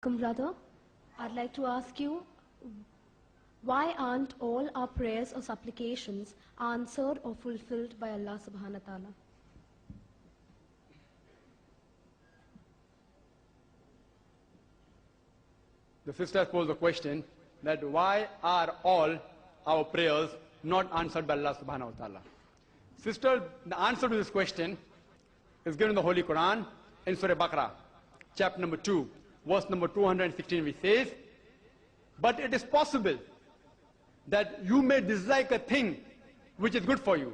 Brother, I'd like to ask you, why aren't all our prayers or supplications answered or fulfilled by Allah subhanahu wa ta'ala? The sister posed the question that why are all our prayers not answered by Allah subhanahu wa ta'ala? Sister, the answer to this question is given in the Holy Quran in Surah Baqarah, chapter number 2, verse number 216, which says, but it is possible that you may dislike a thing which is good for you,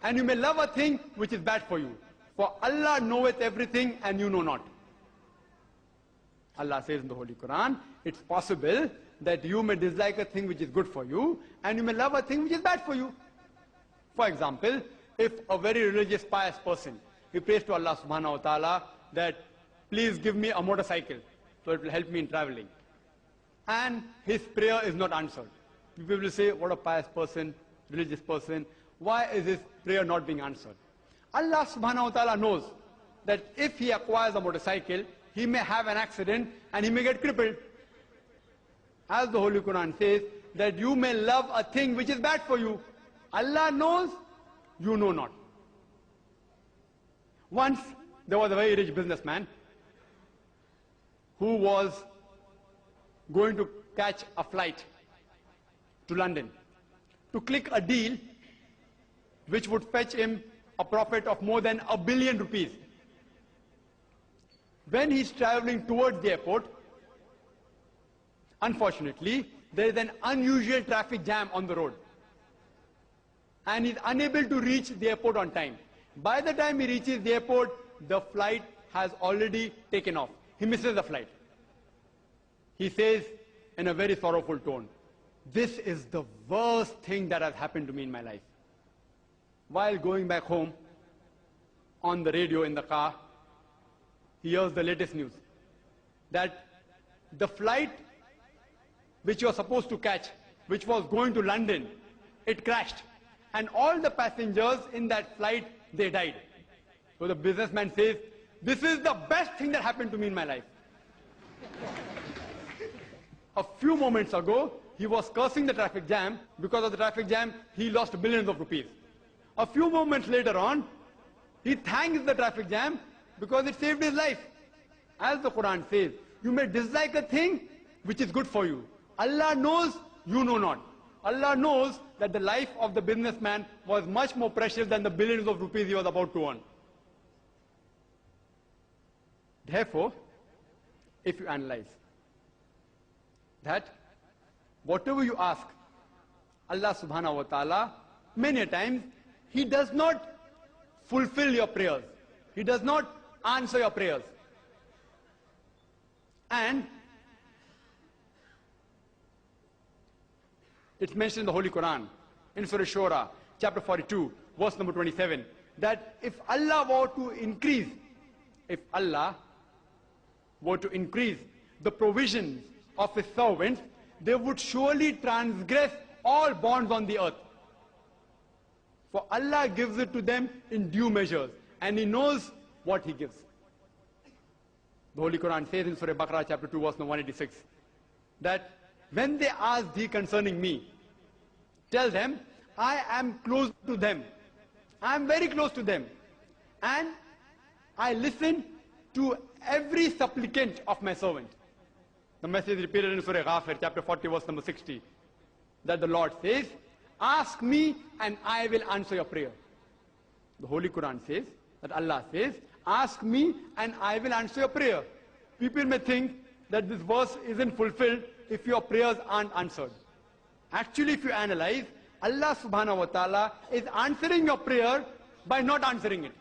and you may love a thing which is bad for you. For Allah knoweth everything and you know not. Allah says in the Holy Quran, it's possible that you may dislike a thing which is good for you, and you may love a thing which is bad for you. For example, if a very religious, pious person, he prays to Allah subhanahu wa ta'ala that, please give me a motorcycle, so it will help me in traveling. And his prayer is not answered. People will say, what a pious person, religious person, why is his prayer not being answered? Allah subhanahu wa ta'ala knows that if he acquires a motorcycle, he may have an accident and he may get crippled. As the Holy Quran says, that you may love a thing which is bad for you. Allah knows, you know not. Once, there was a very rich businessman who was going to catch a flight to London to click a deal which would fetch him a profit of more than ₹1 billion. When he's traveling towards the airport, unfortunately, there is an unusual traffic jam on the road, and he's unable to reach the airport on time. By the time he reaches the airport, the flight has already taken off. He misses the flight. He says in a very sorrowful tone, this is the worst thing that has happened to me in my life. While going back home, on the radio in the car, he hears the latest news that the flight which you are supposed to catch, which was going to London, it crashed. And all the passengers in that flight, they died. So the businessman says, this is the best thing that happened to me in my life. A few moments ago, he was cursing the traffic jam. Because of the traffic jam, he lost billions of rupees. A few moments later on, he thanks the traffic jam because it saved his life. As the Quran says, you may dislike a thing which is good for you. Allah knows, you know not. Allah knows that the life of the businessman was much more precious than the billions of rupees he was about to earn. Therefore, if you analyze that whatever you ask Allah subhanahu wa ta'ala, many a times He does not fulfill your prayers. He does not answer your prayers. And it's mentioned in the Holy Quran, in Surah Shura, chapter 42, verse number 27, that if Allah were to increase, the provisions of His servants, they would surely transgress all bonds on the earth. For Allah gives it to them in due measures, and He knows what He gives. The Holy Quran says in Surah Baqarah, chapter 2, verse number 186, that when they ask thee concerning me, tell them, I am close to them. I am very close to them. And I listen to every supplicant of my servant. The message is repeated in Surah Ghafir, chapter 40, verse number 60, that the Lord says, ask me and I will answer your prayer. The Holy Quran says, that Allah says, ask me and I will answer your prayer. People may think that this verse isn't fulfilled if your prayers aren't answered. Actually, if you analyze, Allah subhanahu wa ta'ala is answering your prayer by not answering it.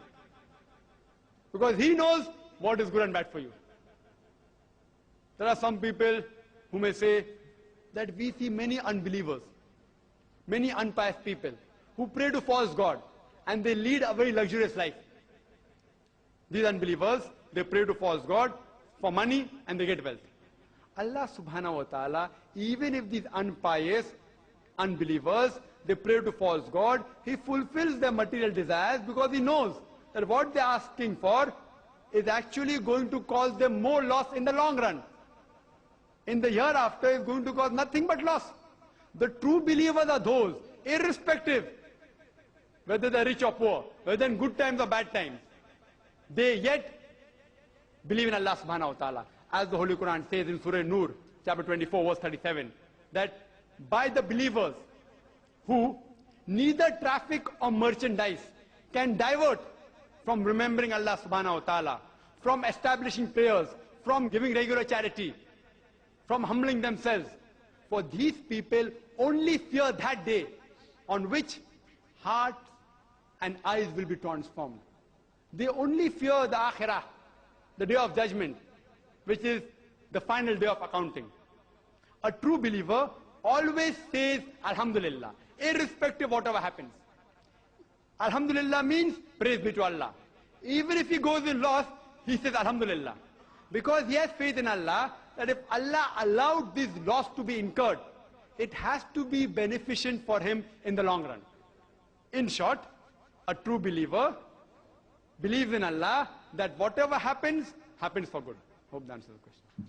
Because He knows what is good and bad for you. There are some people who may say that we see many unbelievers, many unpious people who pray to false God and they lead a very luxurious life. These unbelievers, they pray to false God for money and they get wealth. Allah subhanahu wa ta'ala, even if these unpious unbelievers, they pray to false God, He fulfills their material desires because He knows that what they are asking for is actually going to cause them more loss in the long run. in the hereafter is going to cause nothing but loss. The true believers are those, irrespective whether they're rich or poor, whether in good times or bad times, they yet believe in Allah subhanahu wa ta'ala. As the Holy Quran says in Surah Nur, chapter 24, verse 37, that by the believers who neither traffic or merchandise can divert from remembering Allah subhanahu wa ta'ala, from establishing prayers, from giving regular charity, from humbling themselves. For these people only fear that day on which hearts and eyes will be transformed. They only fear the akhirah, the day of judgment, which is the final day of accounting. A true believer always says Alhamdulillah, irrespective of whatever happens. Alhamdulillah means praise be to Allah. Even if he goes in loss, he says Alhamdulillah. Because he has faith in Allah, that if Allah allowed this loss to be incurred, it has to be beneficent for him in the long run. In short, a true believer believes in Allah that whatever happens, happens for good. Hope that answers the question.